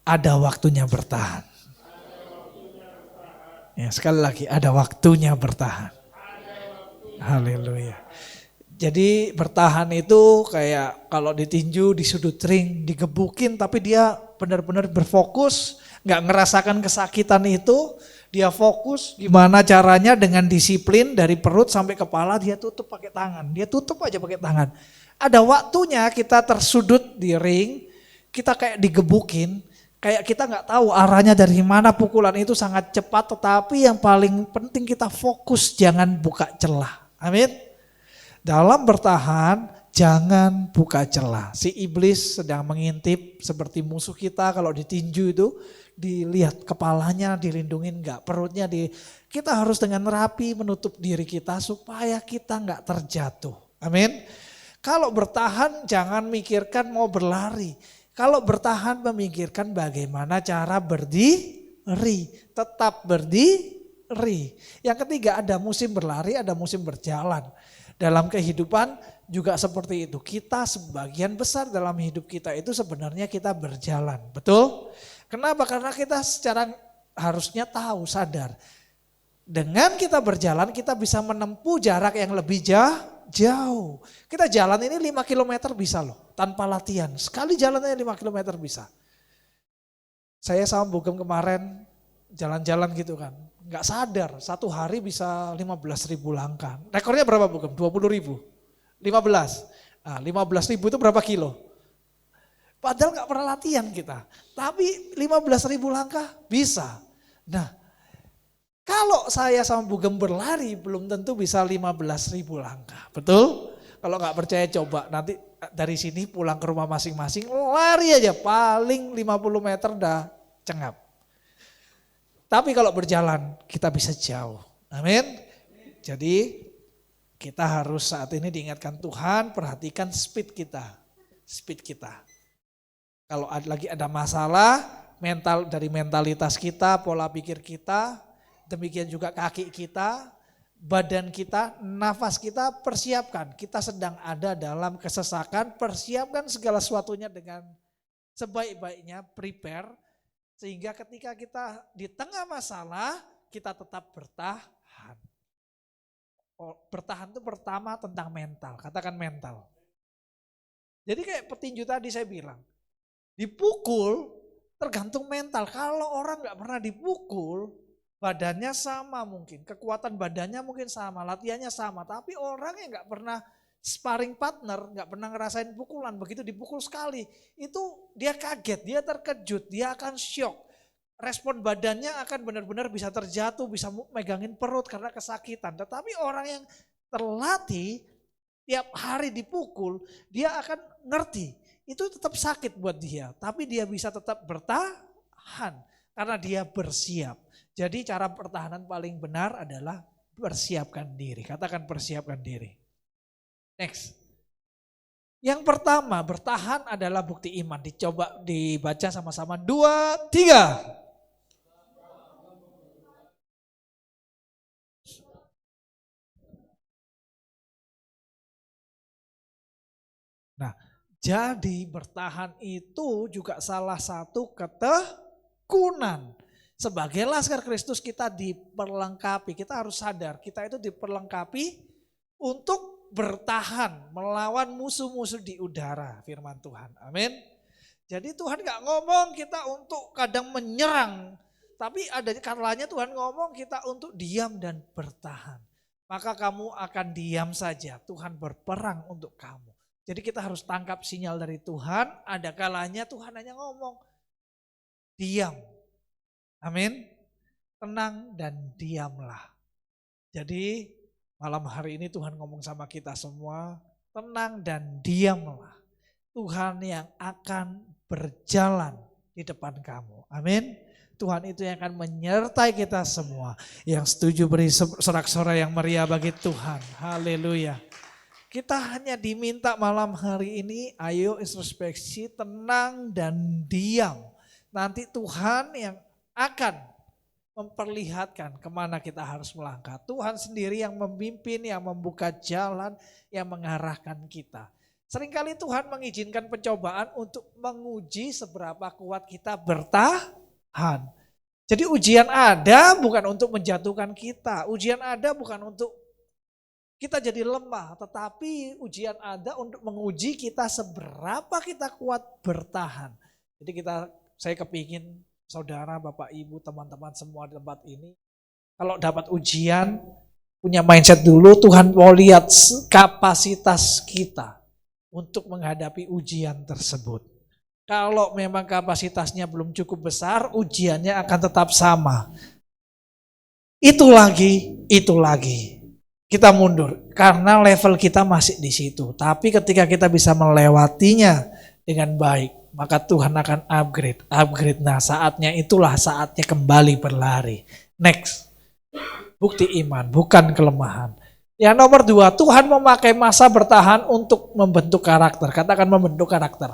Ada waktunya bertahan. Ya, sekali lagi, ada waktunya bertahan. Haleluya. Jadi bertahan itu kayak kalau ditinju di sudut ring, digebukin tapi dia benar-benar berfokus, nggak ngerasakan kesakitan itu, dia fokus gimana caranya dengan disiplin dari perut sampai kepala dia tutup pakai tangan, dia tutup aja pakai tangan. Ada waktunya kita tersudut di ring, kita kayak digebukin, kayak kita nggak tahu arahnya dari mana, pukulan itu sangat cepat, tetapi yang paling penting kita fokus, jangan buka celah. Amin. Dalam bertahan, jangan buka celah. Si iblis sedang mengintip seperti musuh kita kalau ditinju itu, dilihat kepalanya dilindungin enggak, perutnya kita harus dengan rapi menutup diri kita supaya kita enggak terjatuh. Amin. Kalau bertahan jangan mikirkan mau berlari. Kalau bertahan memikirkan bagaimana cara berdiri, tetap berdiri. Yang ketiga ada musim berlari, ada musim berjalan. Dalam kehidupan juga seperti itu. Kita sebagian besar dalam hidup kita itu sebenarnya kita berjalan. Betul? Kenapa? Karena kita secara harusnya tahu, sadar. Dengan kita berjalan kita bisa menempuh jarak yang lebih jauh. Kita jalan ini 5 km bisa loh, tanpa latihan. Sekali jalannya 5 km bisa. Saya sama Bugem kemarin jalan-jalan gitu kan. Nggak sadar, satu hari bisa 15.000 langkah. Rekornya berapa Bugem? 20.000? 15? Nah, 15.000 itu berapa kilo? Padahal nggak pernah latihan kita. Tapi 15.000 langkah bisa. Nah, kalau saya sama Bugem berlari belum tentu bisa 15.000 langkah. Betul? Kalau nggak percaya coba nanti dari sini pulang ke rumah masing-masing lari aja paling 50 meter udah cengap. Tapi kalau berjalan kita bisa jauh. Amin. Jadi kita harus saat ini diingatkan Tuhan, perhatikan speed kita. Speed kita. Kalau lagi ada masalah, dari mentalitas kita, pola pikir kita, demikian juga kaki kita, badan kita, nafas kita, persiapkan. Kita sedang ada dalam kesesakan, persiapkan segala sesuatunya dengan sebaik-baiknya, prepare. Sehingga ketika kita di tengah masalah, kita tetap bertahan. Bertahan itu pertama tentang mental, katakan mental. Jadi kayak petinju tadi saya bilang, dipukul tergantung mental. Kalau orang gak pernah dipukul, badannya sama mungkin, kekuatan badannya mungkin sama, latihannya sama. Tapi orang yang gak pernah sparring partner, gak pernah ngerasain pukulan, begitu dipukul sekali, itu dia kaget, dia terkejut, dia akan shock. Respon badannya akan benar-benar bisa terjatuh, bisa megangin perut karena kesakitan. Tetapi orang yang terlatih, tiap hari dipukul, dia akan ngerti. Itu tetap sakit buat dia, tapi dia bisa tetap bertahan karena dia bersiap. Jadi cara pertahanan paling benar adalah persiapkan diri. Katakan persiapkan diri. Next. Yang pertama, bertahan adalah bukti iman. Dicoba dibaca sama-sama. 2, 3. Nah, jadi bertahan itu juga salah satu ketekunan. Sebagai laskar Kristus kita diperlengkapi, kita harus sadar kita itu diperlengkapi untuk bertahan melawan musuh-musuh di udara, firman Tuhan. Amin. Jadi Tuhan gak ngomong kita untuk kadang menyerang, tapi ada kalanya Tuhan ngomong kita untuk diam dan bertahan. Maka kamu akan diam saja, Tuhan berperang untuk kamu. Jadi kita harus tangkap sinyal dari Tuhan, ada kalanya Tuhan hanya ngomong, diam. Amin. Tenang dan diamlah. Jadi malam hari ini Tuhan ngomong sama kita semua, tenang dan diamlah. Tuhan yang akan berjalan di depan kamu. Amin. Tuhan itu yang akan menyertai kita semua. Yang setuju beri sorak-sorai yang meriah bagi Tuhan. Haleluya. Kita hanya diminta malam hari ini, ayo introspeksi, tenang dan diam. Nanti Tuhan yang akan memperlihatkan kemana kita harus melangkah. Tuhan sendiri yang memimpin, yang membuka jalan, yang mengarahkan kita. Seringkali Tuhan mengizinkan pencobaan untuk menguji seberapa kuat kita bertahan. Jadi ujian ada bukan untuk menjatuhkan kita. Ujian ada bukan untuk kita jadi lemah. Tetapi ujian ada untuk menguji kita seberapa kita kuat bertahan. Jadi saya kepingin saudara, bapak, ibu, teman-teman semua di tempat ini. Kalau dapat ujian, punya mindset dulu, Tuhan mau lihat kapasitas kita untuk menghadapi ujian tersebut. Kalau memang kapasitasnya belum cukup besar, ujiannya akan tetap sama. Itu lagi. Kita mundur karena level kita masih di situ. Tapi ketika kita bisa melewatinya dengan baik, maka Tuhan akan upgrade. Nah, itulah saatnya kembali berlari. Next. Bukti iman, bukan kelemahan. Yang nomor 2, Tuhan memakai masa bertahan untuk membentuk karakter. Katakan membentuk karakter.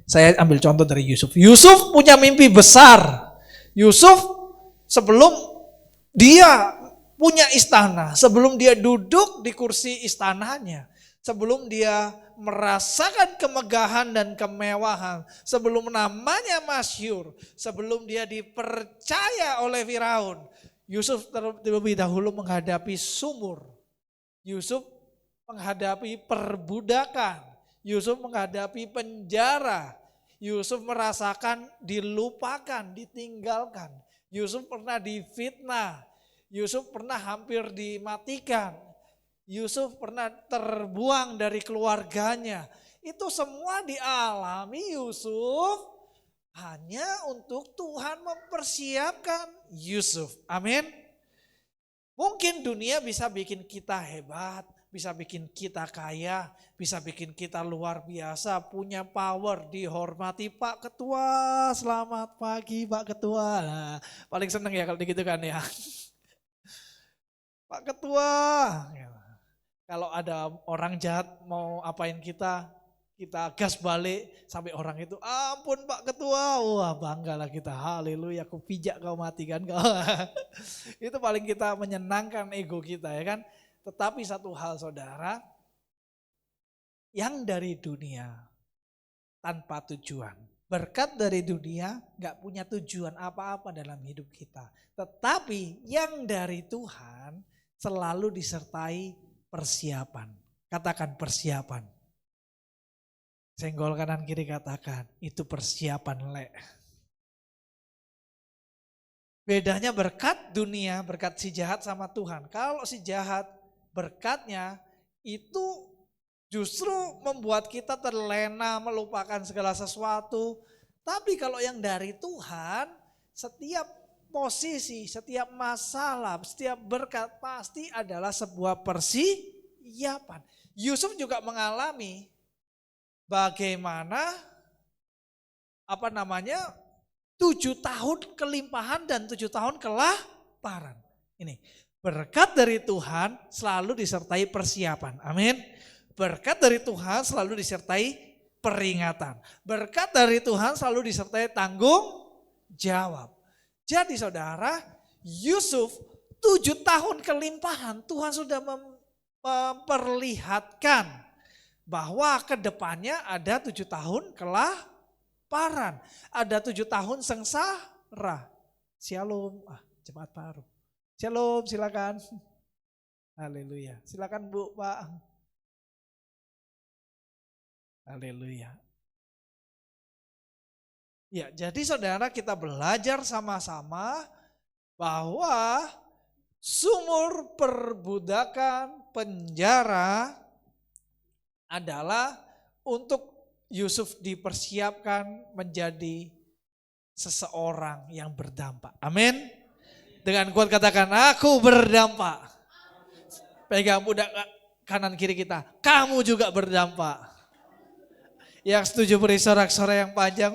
Saya ambil contoh dari Yusuf. Yusuf punya mimpi besar. Yusuf sebelum dia punya istana, sebelum dia duduk di kursi istananya, sebelum dia merasakan kemegahan dan kemewahan, sebelum namanya masyhur, sebelum dia dipercaya oleh Firaun, Yusuf terlebih dahulu menghadapi sumur. Yusuf menghadapi perbudakan. Yusuf menghadapi penjara. Yusuf merasakan dilupakan, ditinggalkan. Yusuf pernah difitnah. Yusuf pernah hampir dimatikan. Yusuf pernah terbuang dari keluarganya. Itu semua dialami Yusuf hanya untuk Tuhan mempersiapkan Yusuf. Amin. Mungkin dunia bisa bikin kita hebat, bisa bikin kita kaya, bisa bikin kita luar biasa, punya power, dihormati Pak Ketua, selamat pagi Pak Ketua. Nah, paling seneng ya kalau gitu kan ya. Pak Ketua, kalau ada orang jahat mau apain kita gas balik sampai orang itu, ampun Pak Ketua, wah banggalah kita, haleluya, aku pijak kau mati kan kau. Itu paling kita menyenangkan ego kita ya kan. Tetapi satu hal saudara, yang dari dunia tanpa tujuan. Berkat dari dunia gak punya tujuan apa-apa dalam hidup kita. Tetapi yang dari Tuhan selalu disertai persiapan. Katakan persiapan. Senggol kanan kiri katakan, itu persiapan Bedanya berkat dunia, berkat si jahat sama Tuhan. Kalau si jahat berkatnya itu justru membuat kita terlena, melupakan segala sesuatu. Tapi kalau yang dari Tuhan, setiap posisi, setiap masalah, setiap berkat pasti adalah sebuah persiapan. Yusuf juga mengalami bagaimana 7 tahun kelimpahan dan 7 tahun kelaparan. Ini berkat dari Tuhan selalu disertai persiapan. Amin. Berkat dari Tuhan selalu disertai peringatan. Berkat dari Tuhan selalu disertai tanggung jawab. Jadi saudara, Yusuf 7 tahun kelimpahan Tuhan sudah memperlihatkan bahwa ke depannya ada 7 tahun kelaparan. Ada 7 tahun sengsara. Shalom, jemaat baru. Shalom, silakan. Haleluya. Silakan Bu, Pak. Haleluya. Ya, jadi saudara kita belajar sama-sama bahwa sumur perbudakan, penjara adalah untuk Yusuf dipersiapkan menjadi seseorang yang berdampak. Amin. Dengan kuat katakan, aku berdampak. Pegang pundak kanan kiri kita, kamu juga berdampak. Yang setuju beri sorak-sorai yang panjang.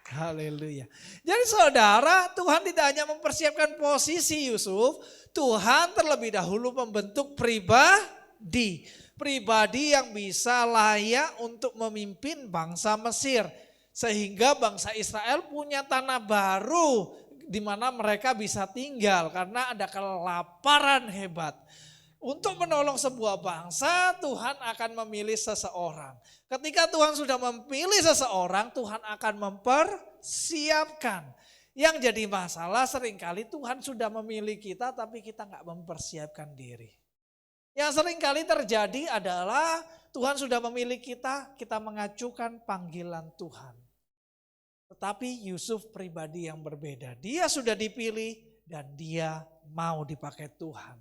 Haleluya. Jadi saudara, Tuhan tidak hanya mempersiapkan posisi Yusuf, Tuhan terlebih dahulu membentuk pribadi. Pribadi yang bisa layak untuk memimpin bangsa Mesir. Sehingga bangsa Israel punya tanah baru di mana mereka bisa tinggal karena ada kelaparan hebat. Untuk menolong sebuah bangsa, Tuhan akan memilih seseorang. Ketika Tuhan sudah memilih seseorang, Tuhan akan mempersiapkan. Yang jadi masalah seringkali Tuhan sudah memilih kita, tapi kita nggak mempersiapkan diri. Yang seringkali terjadi adalah Tuhan sudah memilih kita, kita mengajukan panggilan Tuhan. Tetapi Yusuf pribadi yang berbeda. Dia sudah dipilih dan dia mau dipakai Tuhan.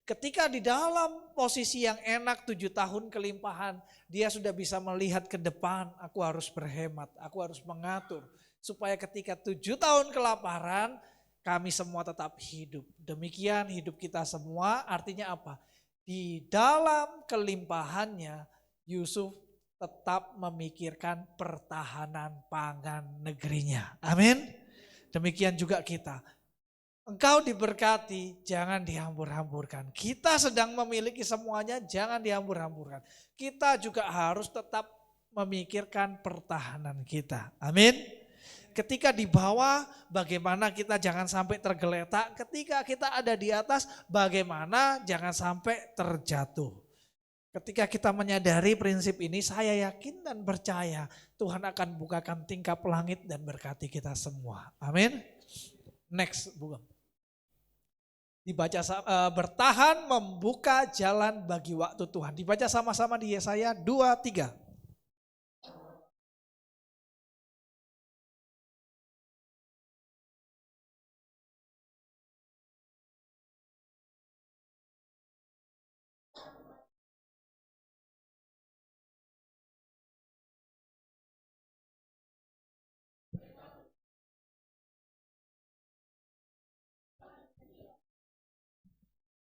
Ketika di dalam posisi yang enak 7 tahun kelimpahan, dia sudah bisa melihat ke depan, aku harus berhemat, aku harus mengatur. Supaya ketika 7 tahun kelaparan, kami semua tetap hidup. Demikian hidup kita semua, artinya apa? Di dalam kelimpahannya, Yusuf tetap memikirkan pertahanan pangan negerinya. Amin. Demikian juga kita. Engkau diberkati, jangan dihambur-hamburkan. Kita sedang memiliki semuanya, jangan dihambur-hamburkan. Kita juga harus tetap memikirkan pertahanan kita. Amin. Ketika di bawah, bagaimana kita jangan sampai tergeletak. Ketika kita ada di atas, bagaimana jangan sampai terjatuh. Ketika kita menyadari prinsip ini, saya yakin dan percaya Tuhan akan bukakan tingkap langit dan berkati kita semua. Amin. Next, Bung. Dibaca bertahan membuka jalan bagi waktu Tuhan. Dibaca sama-sama di Yesaya 2:3.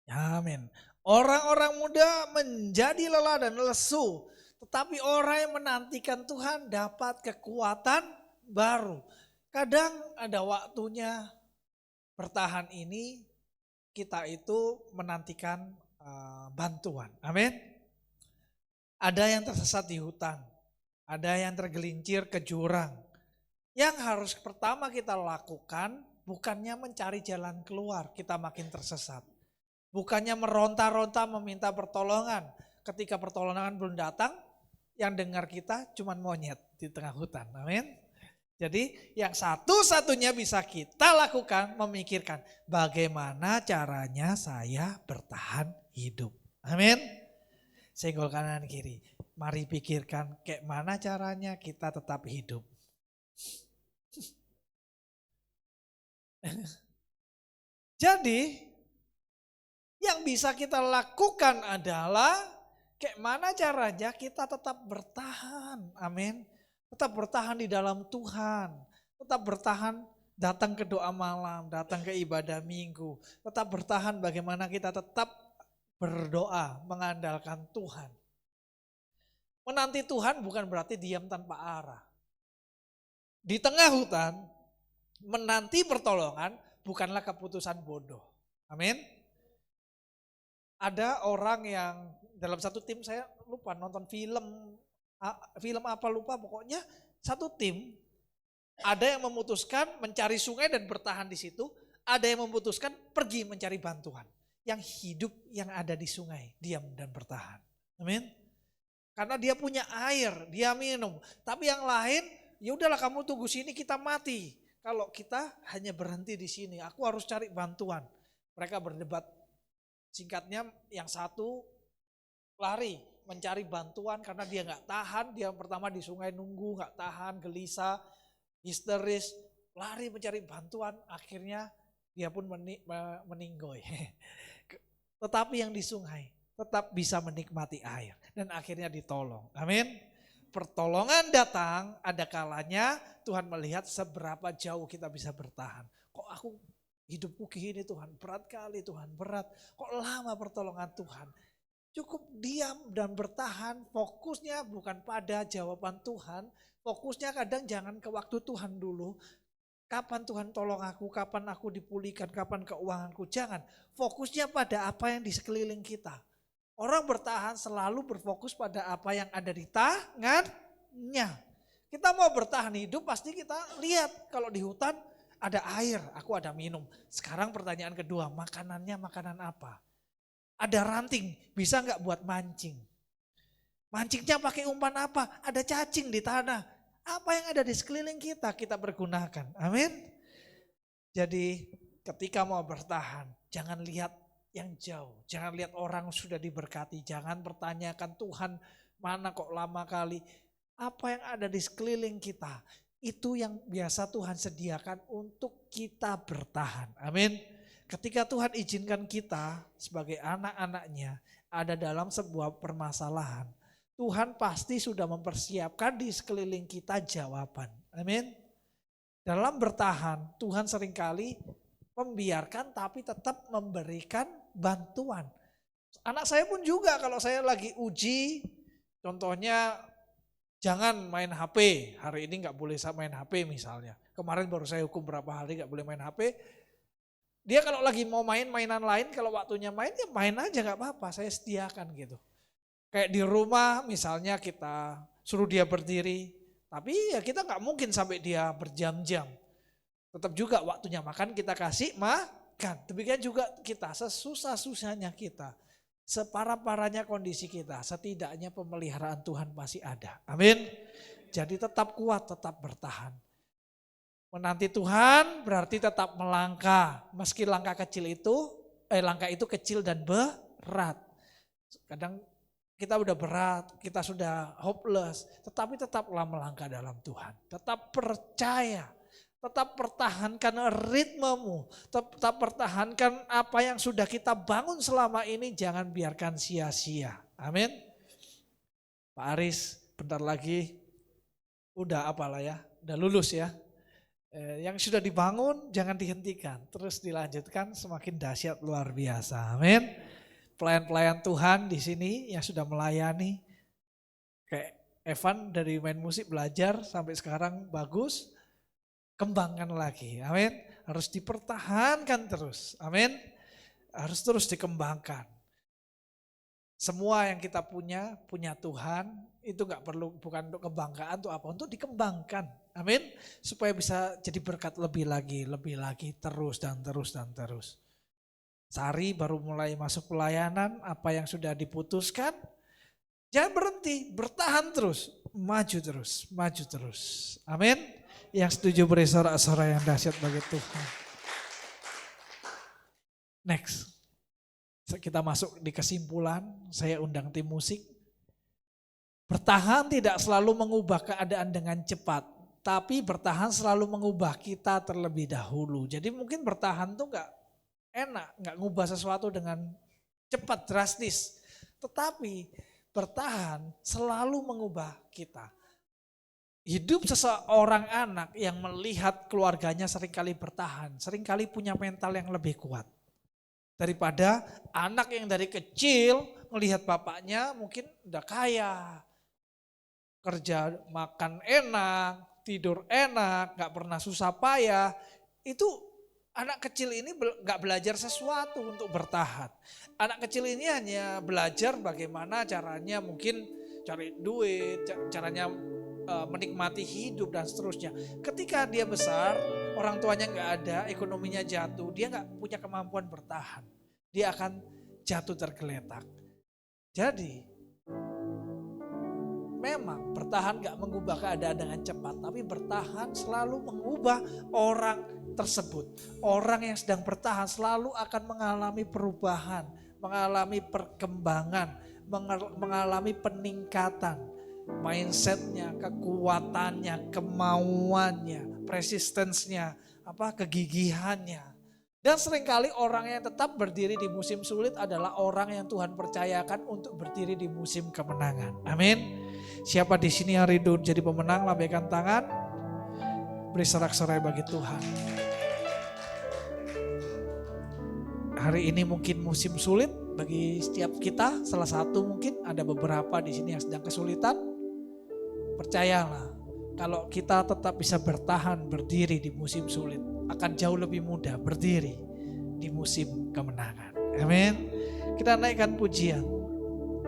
Amin. Orang-orang muda menjadi lelah dan lesu, tetapi orang yang menantikan Tuhan dapat kekuatan baru. Kadang ada waktunya bertahan ini kita itu menantikan bantuan. Amin. Ada yang tersesat di hutan, ada yang tergelincir ke jurang. Yang harus pertama kita lakukan bukannya mencari jalan keluar, kita makin tersesat. Bukannya meronta-ronta meminta pertolongan. Ketika pertolongan belum datang, yang dengar kita cuma monyet di tengah hutan. Amin. Jadi yang satu-satunya bisa kita lakukan memikirkan bagaimana caranya saya bertahan hidup. Amin. Senggol kanan kiri. Mari pikirkan kayak mana caranya kita tetap hidup. Jadi yang bisa kita lakukan adalah kayak mana caranya kita tetap bertahan. Amin. Tetap bertahan di dalam Tuhan. Tetap bertahan datang ke doa malam, datang ke ibadah minggu. Tetap bertahan bagaimana kita tetap berdoa, mengandalkan Tuhan. Menanti Tuhan bukan berarti diam tanpa arah. Di tengah hutan, menanti pertolongan bukanlah keputusan bodoh. Amin. Ada orang yang dalam satu tim, saya lupa nonton film apa lupa, pokoknya satu tim ada yang memutuskan mencari sungai dan bertahan di situ, ada yang memutuskan pergi mencari bantuan. Yang hidup yang ada di sungai, diam dan bertahan. Amin. Karena dia punya air, dia minum. Tapi yang lain, ya udahlah kamu tunggu sini kita mati. Kalau kita hanya berhenti di sini, aku harus cari bantuan. Mereka berdebat. Singkatnya yang satu lari mencari bantuan karena dia nggak tahan. Dia pertama di sungai nunggu, nggak tahan, gelisah, histeris, lari mencari bantuan. Akhirnya dia pun meninggoy. Tetapi yang di sungai tetap bisa menikmati air dan akhirnya ditolong. Amin. Pertolongan datang, ada kalanya Tuhan melihat seberapa jauh kita bisa bertahan. Kok aku hidupku gini Tuhan, berat kali Tuhan, berat. Kok lama pertolongan Tuhan? Cukup diam dan bertahan, fokusnya bukan pada jawaban Tuhan. Fokusnya kadang jangan ke waktu Tuhan dulu. Kapan Tuhan tolong aku, kapan aku dipulihkan, kapan keuanganku. Jangan, fokusnya pada apa yang di sekeliling kita. Orang bertahan selalu berfokus pada apa yang ada di tangannya. Kita mau bertahan hidup pasti kita lihat kalau di hutan ada air, aku ada minum. Sekarang pertanyaan kedua, makanannya makanan apa? Ada ranting, bisa nggak buat mancing? Mancingnya pakai umpan apa? Ada cacing di tanah. Apa yang ada di sekeliling kita, kita pergunakan. Amin. Jadi ketika mau bertahan, jangan lihat yang jauh. Jangan lihat orang sudah diberkati. Jangan pertanyakan Tuhan mana kok lama kali. Apa yang ada di sekeliling kita, itu yang biasa Tuhan sediakan untuk kita bertahan. Amin. Ketika Tuhan izinkan kita sebagai anak-anaknya ada dalam sebuah permasalahan, Tuhan pasti sudah mempersiapkan di sekeliling kita jawaban. Amin. Dalam bertahan, Tuhan seringkali membiarkan tapi tetap memberikan bantuan. Anak saya pun juga kalau saya lagi uji, contohnya jangan main HP. Hari ini nggak boleh main HP misalnya. Kemarin baru saya hukum berapa hari nggak boleh main HP. Dia kalau lagi mau main mainan lain, kalau waktunya main ya main aja nggak apa-apa, saya sediakan gitu. Kayak di rumah misalnya kita suruh dia berdiri, tapi ya kita nggak mungkin sampai dia berjam-jam. Tetap juga waktunya makan kita kasih makan. Demikian juga kita, sesusah-susahnya kita, separah-parahnya kondisi kita, setidaknya pemeliharaan Tuhan masih ada. Amin. Jadi tetap kuat, tetap bertahan. Menanti Tuhan berarti tetap melangkah. Meski langkah itu kecil dan berat. Kadang kita udah berat, kita sudah hopeless, tetapi tetaplah melangkah dalam Tuhan. Tetap percaya, tetap pertahankan ritmemu, tetap pertahankan apa yang sudah kita bangun selama ini, jangan biarkan sia-sia. Amin. Pak Aris bentar lagi udah lulus ya. Yang sudah dibangun jangan dihentikan, terus dilanjutkan, semakin dahsyat luar biasa. Amin. Pelayan-pelayan Tuhan di sini yang sudah melayani, kayak Evan dari main musik belajar sampai sekarang bagus, kembangkan lagi. Amin. Harus dipertahankan terus. Amin. Harus terus dikembangkan. Semua yang kita punya Tuhan, itu gak perlu, bukan untuk kebanggaan, untuk apa? Untuk dikembangkan. Amin. Supaya bisa jadi berkat lebih lagi, terus dan terus dan terus. Sari baru mulai masuk pelayanan, apa yang sudah diputuskan, jangan berhenti, bertahan terus, maju terus. Amin. Yang setuju beri sorak-sorai yang dahsyat bagi Tuhan. Next. Kita masuk di kesimpulan, saya undang tim musik. Bertahan tidak selalu mengubah keadaan dengan cepat, tapi bertahan selalu mengubah kita terlebih dahulu. Jadi mungkin bertahan tuh gak enak, gak ngubah sesuatu dengan cepat, drastis. Tetapi bertahan selalu mengubah kita. Hidup seseorang anak yang melihat keluarganya seringkali bertahan, seringkali punya mental yang lebih kuat. Daripada anak yang dari kecil melihat bapaknya mungkin udah kaya, kerja makan enak, tidur enak, gak pernah susah payah. Itu anak kecil ini gak belajar sesuatu untuk bertahan. Anak kecil ini hanya belajar bagaimana caranya mungkin cari duit, caranya menikmati hidup dan seterusnya. Ketika dia besar, orang tuanya gak ada, ekonominya jatuh, dia gak punya kemampuan bertahan. Dia akan jatuh tergeletak. Jadi memang bertahan gak mengubah keadaan dengan cepat, tapi bertahan selalu mengubah orang tersebut. Orang yang sedang bertahan selalu akan mengalami perubahan, mengalami perkembangan, mengalami peningkatan. Mindsetnya, kekuatannya, kemauannya, persistensinya, kegigihannya. Dan seringkali orang yang tetap berdiri di musim sulit adalah orang yang Tuhan percayakan untuk berdiri di musim kemenangan. Amin. Siapa di sini yang rindu jadi pemenang, lambaikan tangan. Beri sorak-sorai bagi Tuhan. Hari ini mungkin musim sulit bagi setiap kita. Salah satu mungkin ada beberapa di sini yang sedang kesulitan. Percayalah, kalau kita tetap bisa bertahan berdiri di musim sulit, akan jauh lebih mudah berdiri di musim kemenangan. Amin. Kita naikkan pujian.